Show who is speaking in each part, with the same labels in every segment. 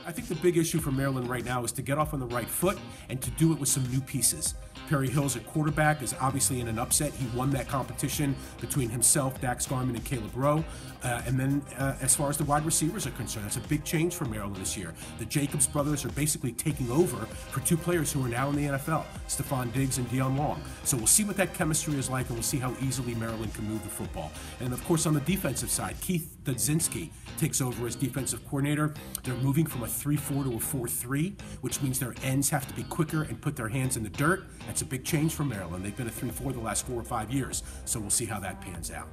Speaker 1: I think the big issue for Maryland right now is to get off on the right foot and to do it with some new pieces. Perry Hills at quarterback is obviously in an upset. He won that competition between himself, Dax Garman, and Caleb Rowe. And then as far as the wide receivers are concerned, that's a big change for Maryland this year. The Jacobs brothers are basically taking over for two players who are now in the NFL, Stephon Diggs and Deion Long. So we'll see what that chemistry is like, and we'll see how easily Maryland can move the football. And of course, on the defensive side, Keith Dudzinski takes over as defensive coordinator. They're moving from a 3-4 to a 4-3, which means their ends have to be quicker and put their hands in the dirt. That's a big change for Maryland. They've been a 3-4 the last 4 or 5 years, so we'll see how that pans out.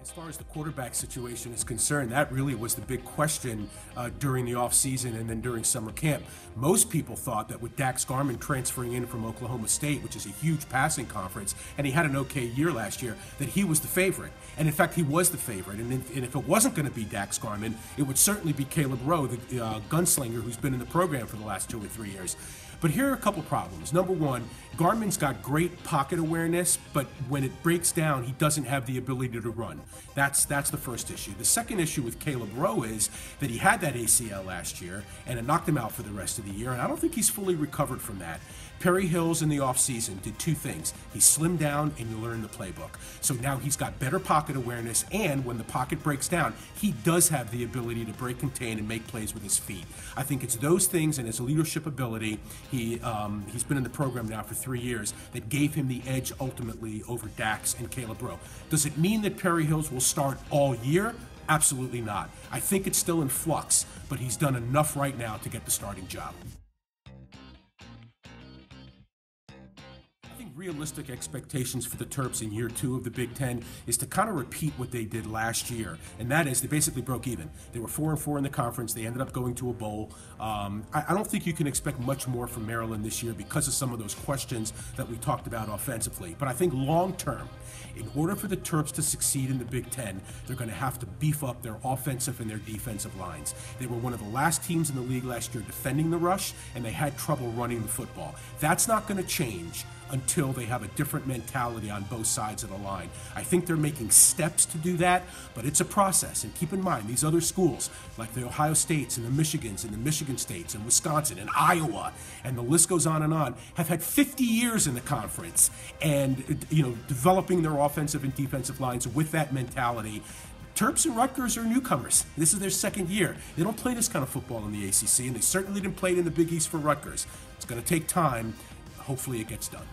Speaker 1: As far as the quarterback situation is concerned, that really was the big question during the offseason and then during summer camp. Most people thought that with Dax Garman transferring in from Oklahoma State, which is a huge passing conference, and he had an okay year last year, that he was the favorite. And in fact, he was the favorite. And if it wasn't going to be Dax Garman, it would certainly be Caleb Rowe, the gunslinger who's been in the program for the last 2 or 3 years. But here are a couple problems. Number one, Garman's got great pocket awareness, but when it breaks down, he doesn't have the ability to run. That's the first issue. The second issue with Caleb Rowe is that he had that ACL last year, and it knocked him out for the rest of the year, and I don't think he's fully recovered from that. Perry Hills in the offseason did two things. He slimmed down and he learned the playbook. So now he's got better pocket awareness, and when the pocket breaks down, he does have the ability to break, contain, and make plays with his feet. I think it's those things and his leadership ability. He's been in the program now for 3 years that gave him the edge ultimately over Dax and Caleb Rowe. Does it mean that Perry Hills will start all year? Absolutely not. I think it's still in flux, but he's done enough right now to get the starting job. Realistic expectations for the Terps in year 2 of the Big Ten is to kind of repeat what they did last year, and that is they basically broke even. They were 4-4 in the conference. They ended up going to a bowl. I don't think you can expect much more from Maryland this year because of some of those questions that we talked about offensively. But I think long term, in order for the Terps to succeed in the Big Ten, they're going to have to beef up their offensive and their defensive lines. They were one of the last teams in the league last year defending the rush, and they had trouble running the football. That's not going to change until they have a different mentality on both sides of the line. I think they're making steps to do that, but it's a process. And keep in mind, these other schools, like the Ohio States and the Michigans and the Michigan States and Wisconsin and Iowa, and the list goes on and on, have had 50 years in the conference and, developing their offensive and defensive lines with that mentality. Terps and Rutgers are newcomers. This is their second year. They don't play this kind of football in the ACC, and they certainly didn't play it in the Big East for Rutgers. It's going to take time. Hopefully it gets done.